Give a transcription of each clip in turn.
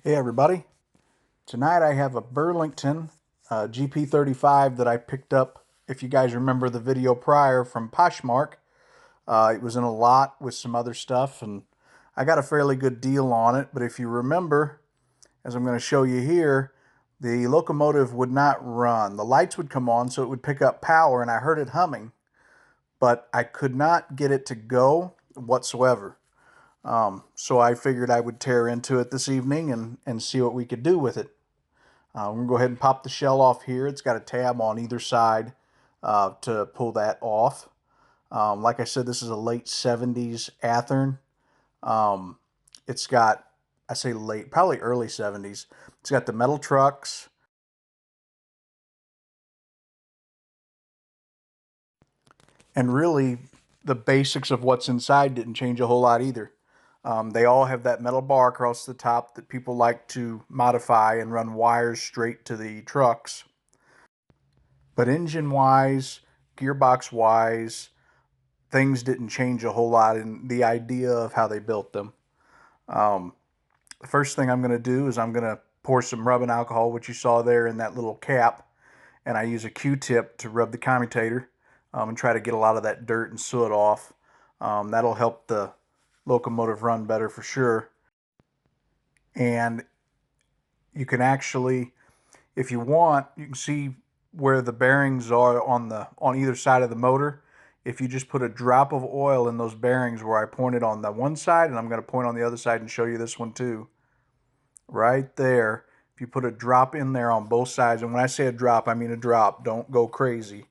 Hey everybody, tonight I have a Burlington GP35 that I picked up. If you guys remember the video prior from Poshmark, it was in a lot with some other stuff and I got a fairly good deal on it. But if you remember, as I'm going to show you here, the locomotive would not run. The lights would come on so it would pick up power and I heard it humming, but I could not get it to go whatsoever. So I figured I would tear into it this evening and see what we could do with it. I'm going to go ahead and pop the shell off here. It's got a tab on either side to pull that off. Like I said, this is a late 70s Athearn. It's got, I say late, probably early 70s. It's got the metal trucks. And really, the basics of what's inside didn't change a whole lot either. They all have that metal bar across the top that people like to modify and run wires straight to the trucks. But engine-wise, gearbox-wise, things didn't change a whole lot in the idea of how they built them. The first thing I'm going to do is I'm going to pour some rubbing alcohol, which you saw there in that little cap, and I use a Q-tip to rub the commutator and try to get a lot of that dirt and soot off. That'll help the locomotive run better for sure. And you can actually, if you want, you can see where the bearings are on either side of the motor. If you just put a drop of oil in those bearings where I pointed on the one side, and I'm going to point on the other side and show you this one too, right there. If you put a drop in there on both sides, and when I say a drop, I mean a drop, don't go crazy.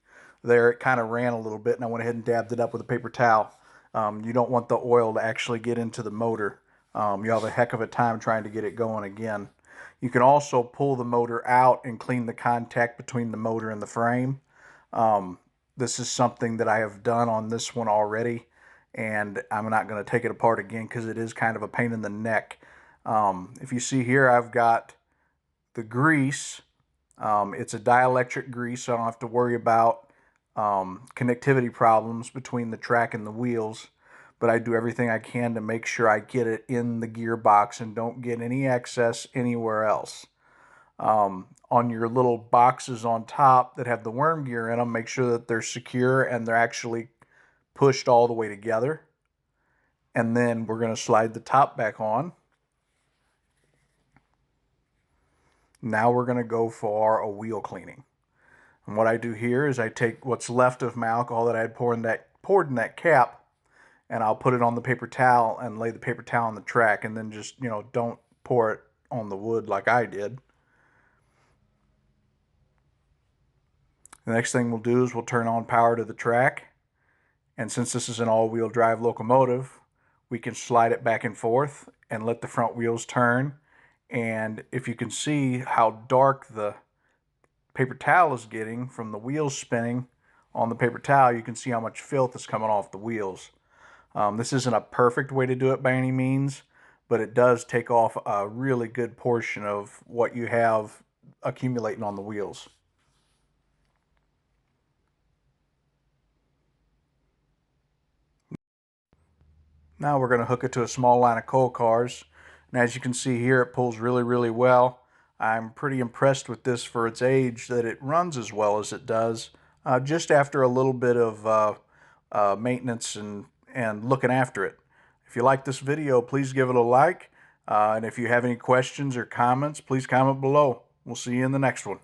There it kind of ran a little bit and I went ahead and dabbed it up with a paper towel. You don't want the oil to actually get into the motor. You'll have a heck of a time trying to get it going again. You can also pull the motor out and clean the contact between the motor and the frame. This is something that I have done on this one already, and I'm not going to take it apart again because it is kind of a pain in the neck. If you see here, I've got the grease. It's a dielectric grease, so I don't have to worry about connectivity problems between the track and the wheels. But I do everything I can to make sure I get it in the gearbox and don't get any excess anywhere else. On your little boxes on top that have the worm gear in them, make sure that they're secure and they're actually pushed all the way together. And then we're going to slide the top back on. Now we're going to go for a wheel cleaning. And what I do here is I take what's left of my alcohol that I had poured in that cap, and I'll put it on the paper towel and lay the paper towel on the track, and then just, don't pour it on the wood like I did. The next thing we'll do is we'll turn on power to the track, and since this is an all-wheel drive locomotive, we can slide it back and forth and let the front wheels turn. And if you can see how dark the paper towel is getting from the wheels spinning on the paper towel, you can see how much filth is coming off the wheels. This isn't a perfect way to do it by any means, but it does take off a really good portion of what you have accumulating on the wheels. Now we're going to hook it to a small line of coal cars, and as you can see here, it pulls really, really well. I'm pretty impressed with this for its age, that it runs as well as it does, just after a little bit of maintenance and looking after it. If you like this video, please give it a like, and if you have any questions or comments, please comment below. We'll see you in the next one.